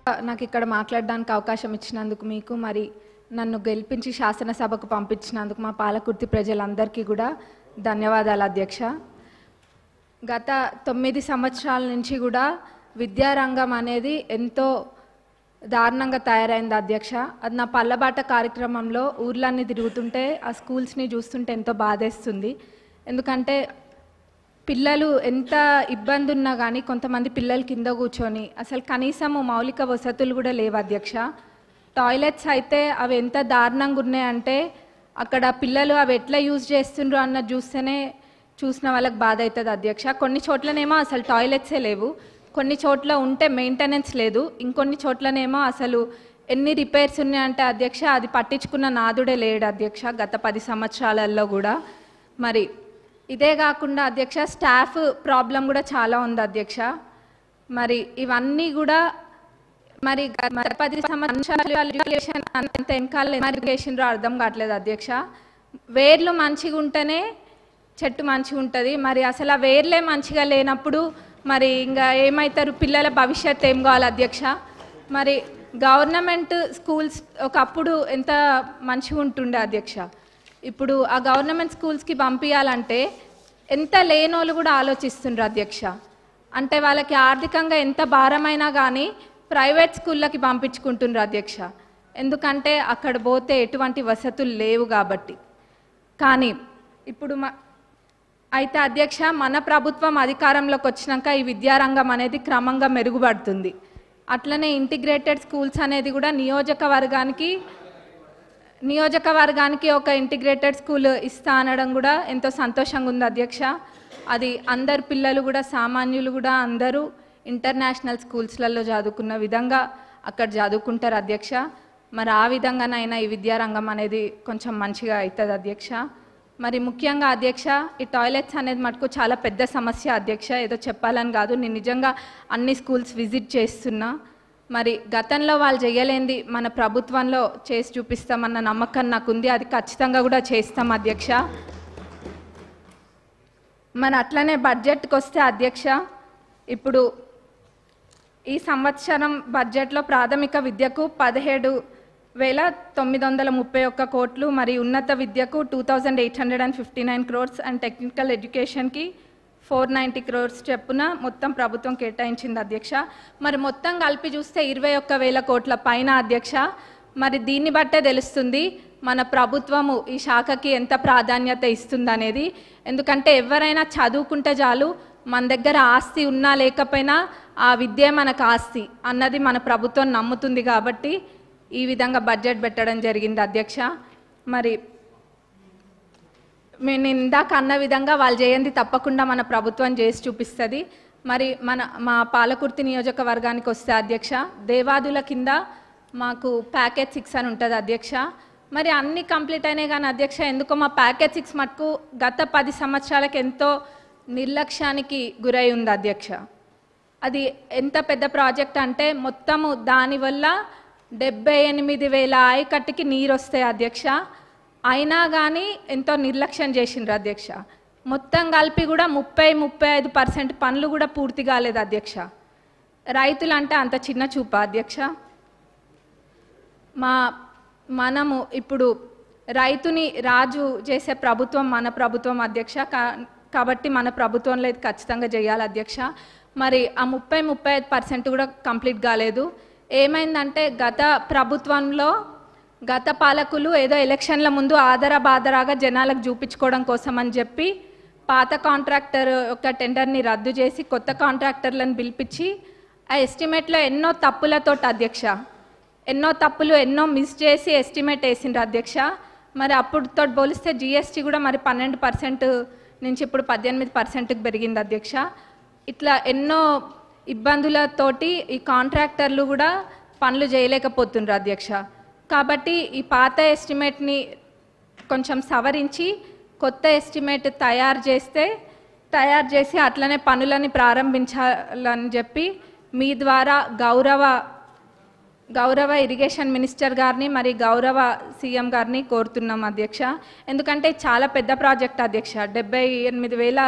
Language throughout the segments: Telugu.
నాకు ఇక్కడ మాట్లాడడానికి అవకాశం ఇచ్చినందుకు మీకు మరి నన్ను గెలిపించి శాసనసభకు పంపించినందుకు మా పాలకుర్తి ప్రజలందరికీ కూడా ధన్యవాదాలు అధ్యక్ష. గత 9 సంవత్సరాల నుంచి కూడా విద్యారంగం అనేది ఎంతో దారుణంగా తయారైంది అధ్యక్ష. అది నా పల్లబాట కార్యక్రమంలో ఊర్లన్నీ తిరుగుతుంటే ఆ స్కూల్స్ని చూస్తుంటే ఎంతో బాధేస్తుంది. ఎందుకంటే పిల్లలు ఎంత ఇబ్బంది ఉన్నా కానీ కొంతమంది పిల్లలు కింద కూర్చొని అసలు కనీసము మౌలిక వసతులు కూడా లేవు అధ్యక్ష. టాయిలెట్స్ అయితే అవి ఎంత దారుణంగా ఉన్నాయంటే అక్కడ పిల్లలు అవి ఎట్లా యూజ్ చేస్తుండ్రు అన్న చూస్తేనే చూసిన వాళ్ళకి బాధ అవుతుంది అధ్యక్ష. కొన్ని చోట్లనేమో అసలు టాయిలెట్సే లేవు, కొన్ని చోట్ల ఉంటే మెయింటెనెన్స్ లేదు, ఇంకొన్ని చోట్లనేమో అసలు ఎన్ని రిపేర్స్ ఉన్నాయంటే అధ్యక్ష అది పట్టించుకున్న నాదుడే లేడు అధ్యక్ష గత 10 సంవత్సరాలలో కూడా. మరి ఇదే కాకుండా అధ్యక్ష స్టాఫ్ ప్రాబ్లం కూడా చాలా ఉంది అధ్యక్ష. మరి ఇవన్నీ కూడా మరి 10 సంవత్సరాలు ఎడ్యుకేషన్ అంత వెనకాల ఎడ్యుకేషన్ అర్థం కావట్లేదు అధ్యక్ష. వేర్లు మంచిగా ఉంటేనే చెట్టు మంచిగా ఉంటుంది. మరి అసలు ఆ వేర్లే మంచిగా లేనప్పుడు మరి ఇంకా ఏమవుతారు, పిల్లల భవిష్యత్తు ఏం కావాలి అధ్యక్ష. మరి గవర్నమెంట్ స్కూల్స్ ఒకప్పుడు ఎంత మంచిగా ఉంటుండే అధ్యక్ష. ఇప్పుడు ఆ గవర్నమెంట్ స్కూల్స్కి పంపించాలంటే ఎంత లేనోళ్ళు కూడా ఆలోచిస్తుండ్రు అధ్యక్ష. అంటే వాళ్ళకి ఆర్థికంగా ఎంత భారమైనా కానీ ప్రైవేట్ స్కూళ్ళకి పంపించుకుంటుండ్రు అధ్యక్ష. ఎందుకంటే అక్కడ పోతే ఎటువంటి వసతులు లేవు కాబట్టి. కానీ ఇప్పుడు అయితే అధ్యక్ష మన ప్రభుత్వం అధికారంలోకి వచ్చినాక ఈ విద్యారంగం అనేది క్రమంగా మెరుగుపడుతుంది. అట్లనే ఇంటిగ్రేటెడ్ స్కూల్స్ అనేది కూడా నియోజకవర్గానికి ఒక ఇంటిగ్రేటెడ్ స్కూల్ ఇస్తా అనడం కూడా ఎంతో సంతోషంగా ఉంది అధ్యక్ష. అది అందరు పిల్లలు కూడా సామాన్యులు కూడా అందరూ ఇంటర్నేషనల్ స్కూల్స్లలో చదువుకున్న విధంగా అక్కడ చదువుకుంటారు అధ్యక్ష. మరి ఆ విధంగానైనా ఈ విద్యారంగం అనేది కొంచెం మంచిగా అవుతుంది అధ్యక్ష. మరి ముఖ్యంగా అధ్యక్ష ఈ టాయిలెట్స్ అనేది మటుకు చాలా పెద్ద సమస్య అధ్యక్ష. ఏదో చెప్పాలని కాదు, నేను నిజంగా అన్ని స్కూల్స్ విజిట్ చేస్తున్నా. మరి గతంలో వాళ్ళు చేయలేంది మన ప్రభుత్వంలో చేసి చూపిస్తామన్న నమ్మకం నాకుంది. అది ఖచ్చితంగా కూడా చేస్తాం అధ్యక్ష. మరి అట్లనే బడ్జెట్కి వస్తే అధ్యక్ష, ఇప్పుడు ఈ సంవత్సరం బడ్జెట్లో ప్రాథమిక విద్యకు 17,931 కోట్లు, మరి ఉన్నత విద్యకు 2,859 crores అండ్ టెక్నికల్ ఎడ్యుకేషన్కి 490 crores చెప్పున మొత్తం ప్రభుత్వం కేటాయించింది అధ్యక్ష. మరి మొత్తం కలిపి చూస్తే 21,000 కోట్ల పైన అధ్యక్ష. మరి దీన్ని బట్టే తెలుస్తుంది మన ప్రభుత్వము ఈ శాఖకి ఎంత ప్రాధాన్యత ఇస్తుందనేది. ఎందుకంటే ఎవరైనా చదువుకుంటే చాలు, మన దగ్గర ఆస్తి ఉన్నా లేకపోయినా ఆ విద్య మనకు ఆస్తి అన్నది మన ప్రభుత్వం నమ్ముతుంది కాబట్టి ఈ విధంగా బడ్జెట్ పెట్టడం జరిగింది అధ్యక్ష. మరి నేను ఇందాక అన్న విధంగా వాళ్ళు చేయండి తప్పకుండా మన ప్రభుత్వం చేసి చూపిస్తుంది. మరి మా పాలకుర్తి నియోజకవర్గానికి వస్తే అధ్యక్ష, దేవాదుల కింద మాకు ప్యాకేజ్ 6 అని ఉంటుంది అధ్యక్ష. మరి అన్నీ కంప్లీట్ అయినాయి కానీ అధ్యక్ష ఎందుకో మా ప్యాకేజ్ 6 మటుకు గత 10 సంవత్సరాలకు ఎంతో నిర్లక్ష్యానికి గురై ఉంది అధ్యక్ష. అది ఎంత పెద్ద ప్రాజెక్ట్ అంటే మొత్తము దానివల్ల 78,000 ఆయకట్టుకి నీరు వస్తాయి అధ్యక్ష. అయినా కానీ ఎంతో నిర్లక్ష్యం చేసిండ్రు అధ్యక్ష. మొత్తం కలిపి కూడా 30-35% పనులు కూడా పూర్తి కాలేదు అధ్యక్ష. రైతులు అంటే అంత చిన్న చూప అధ్యక్ష. మనము ఇప్పుడు రైతుని రాజు చేసే ప్రభుత్వం మన ప్రభుత్వం అధ్యక్ష. కాబట్టి మన ప్రభుత్వంలో ఇది ఖచ్చితంగా చేయాలి అధ్యక్ష. మరి ఆ 30-35% కూడా కంప్లీట్ కాలేదు. ఏమైందంటే గత ప్రభుత్వంలో గత పాలకులు ఏదో ఎలక్షన్ల ముందు ఆదరాబాదరాగా జనాలకు చూపించుకోవడం కోసం అని చెప్పి పాత కాంట్రాక్టర్ యొక్క టెండర్ని రద్దు చేసి కొత్త కాంట్రాక్టర్లను పిలిపించి ఆ ఎస్టిమేట్లో ఎన్నో తప్పులతోటి అధ్యక్ష, ఎన్నో మిస్ చేసి ఎస్టిమేట్ వేసిండ్రు అధ్యక్ష. మరి అప్పుడుతో పోలిస్తే జిఎస్టీ కూడా మరి 12% నుంచి ఇప్పుడు 18%కి పెరిగింది అధ్యక్ష. ఇట్లా ఎన్నో ఇబ్బందులతోటి ఈ కాంట్రాక్టర్లు కూడా పనులు చేయలేకపోతుండ్రు అధ్యక్ష. కాబట్టి ఈ పాత ఎస్టిమేట్ని కొంచెం సవరించి కొత్త ఎస్టిమేట్ తయారు చేసి అట్లనే పనులని ప్రారంభించాలని చెప్పి మీ ద్వారా గౌరవ ఇరిగేషన్ మినిస్టర్ గారిని మరి గౌరవ సీఎం గారిని కోరుతున్నాం అధ్యక్ష. ఎందుకంటే చాలా పెద్ద ప్రాజెక్ట్ అధ్యక్ష. 78,000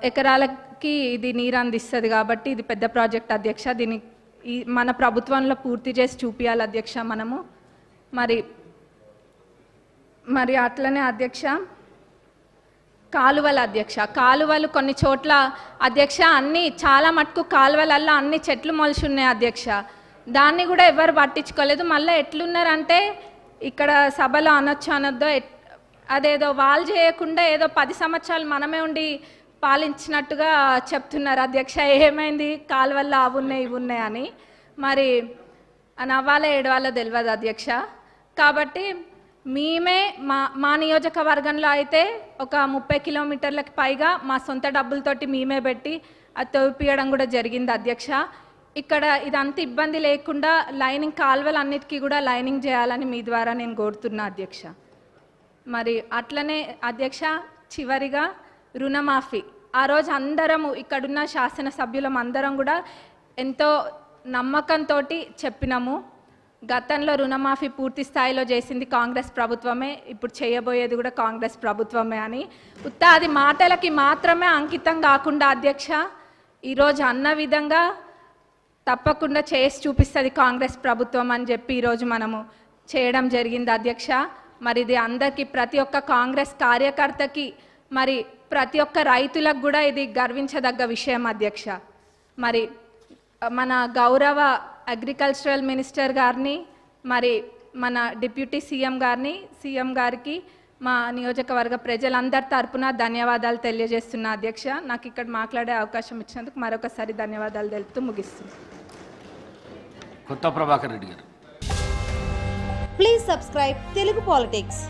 ఎకరాలకి ఇది నీరు అందిస్తుంది కాబట్టి ఇది పెద్ద ప్రాజెక్ట్ అధ్యక్ష. దీన్ని ఈ మన ప్రభుత్వంలో పూర్తి చేసి చూపించాలి అధ్యక్ష మనము. మరి అట్లనే అధ్యక్ష కాలువల అధ్యక్ష, కాలువలు కొన్ని చోట్ల అధ్యక్ష అన్ని చాలా మటుకు కాలువలల్లో అన్ని చెట్లు మొలిచి ఉన్నాయి అధ్యక్ష. దాన్ని కూడా ఎవరు పట్టించుకోలేదు. మళ్ళీ ఎట్లున్నారంటే ఇక్కడ సభలో అనొద్దో అదేదో వాళ్ళు చేయకుండా ఏదో 10 సంవత్సరాలు మనమే ఉండి పాలించినట్టుగా చెప్తున్నారు అధ్యక్ష. ఏమైంది కాలువల్లో అవి ఉన్నాయి ఇవి ఉన్నాయి అని. మరి నవ్వాలో ఏడవాలో తెలియదు అధ్యక్ష. కాబట్టి మేమే మా నియోజకవర్గంలో అయితే ఒక 30 కిలోమీటర్లకు పైగా మా సొంత డబ్బులతోటి మేమే పెట్టి అది తవ్విపియడం కూడా జరిగింది అధ్యక్ష. ఇక్కడ ఇదంతా ఇబ్బంది లేకుండా లైనింగ్ కాలువలు అన్నిటికీ కూడా లైనింగ్ చేయాలని మీ ద్వారా నేను కోరుతున్నా అధ్యక్ష. మరి అట్లనే అధ్యక్ష చివరిగా రుణమాఫీ, ఆ రోజు అందరము ఇక్కడున్న శాసనసభ్యులం అందరం కూడా ఎంతో నమ్మకంతో చెప్పినాము, గతంలో రుణమాఫీ పూర్తి స్థాయిలో చేసింది కాంగ్రెస్ ప్రభుత్వమే, ఇప్పుడు చేయబోయేది కూడా కాంగ్రెస్ ప్రభుత్వమే అని. అది మాటలకి మాత్రమే అంకితం కాకుండా అధ్యక్ష ఈరోజు అన్న విధంగా తప్పకుండా చేసి చూపిస్తుంది కాంగ్రెస్ ప్రభుత్వం అని చెప్పి ఈరోజు మనము చేయడం జరిగింది అధ్యక్ష. మరి ఇది అందరికీ ప్రతి ఒక్క కాంగ్రెస్ కార్యకర్తకి మరి ప్రతి ఒక్క రైతులకు కూడా ఇది గర్వించదగ్గ విషయం అధ్యక్ష. మరి మన గౌరవ అగ్రికల్చరల్ మినిస్టర్ గారిని మరి మన డిప్యూటీ సీఎం గారికి మా నియోజకవర్గ ప్రజలందరి తరపున ధన్యవాదాలు తెలియజేస్తున్నా అధ్యక్ష. నాకు ఇక్కడ మాట్లాడే అవకాశం ఇచ్చినందుకు మరొకసారి ధన్యవాదాలు తెలుపుతూ ముగిస్తున్నాను. కొత్త ప్రభాకర్ రెడ్డి గారు. Please subscribe Telugu politics.